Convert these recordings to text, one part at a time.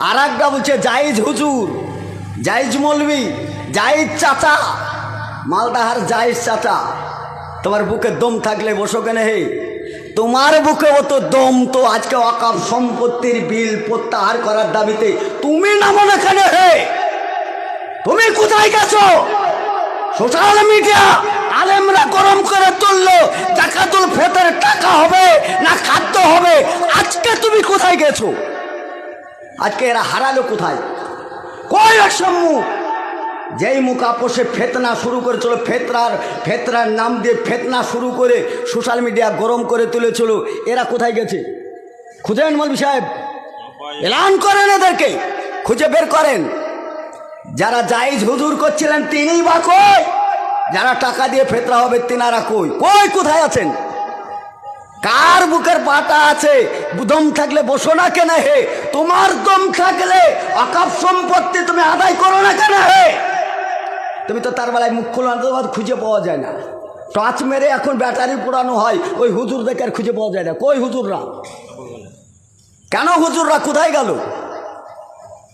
আর একটা বলছে জায়েজ হুজুর, জায়েজ মৌলবি, জায়েজ চাচা, মালদাহার জায়েজ চাচা। তোমার বুকে দম থাকলে বসো কেন হে? তোমার বুকে অত দম তো আজকে ওয়াকফ সম্পত্তির বিল প্রত্যাহার করার দাবিতে তুমি নামো না কেন হে? তুমি কোথায় গেছো? সোশ্যাল মিডিয়া আলেমরা গরম করে তুললো, জাকাতুল ফিতরের টাকা হবে না খাদ্য হবে, আজকে তুমি কোথায় গেছো? আজকে এরা হারালো কোথায়? কই সম্মুখ? যেই মুখ আপোষে ফেতনা শুরু করেছিল, ফেতরার নাম দিয়ে ফেতনা শুরু করে সোশ্যাল মিডিয়া গরম করে তুলেছিল, এরা কোথায় গেছে? খুঁজেন মৌলভী সাহেব, এলান করেন, এদেরকে খুঁজে বের করেন। যারা জায়েজ হুজুর করছিলেন তিনিই বা কই? যারা টাকা দিয়ে ফেতরা হবে তিনারা কই? কোথায় আছেন? কার বুকের পাটা আছে? দম থাকলে বসো না কেন হে? তোমার দম থাকলে ওয়াকফ সম্পত্তি তুমি আদায় করো না কেন হে? তুমি তো তার বেলায় মুখ খোলা খুঁজে পাওয়া যায় না, টর্চ মেরে এখন ব্যাটারি পোড়ানো হয়, ওই হুজুর দেখে আর খুঁজে পাওয়া যায় না। কই হুজুররা? কেন হুজুররা কোথায় গেল?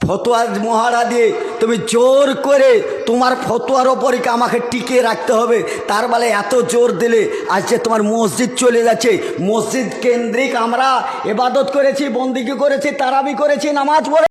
ফতোয়ার মহারা দিয়ে তুমি জোর করে তোমার ফতোয়ার ওপরই আমাকে টিকে রাখতে হবে, তার বেলায় এত জোর দিলে আজকে তোমার মসজিদ চলে যাচ্ছে। মসজিদ কেন্দ্রিক আমরা ইবাদত করেছি, বন্দিগি করেছি, তারাবি করেছি, নামাজ পড়ে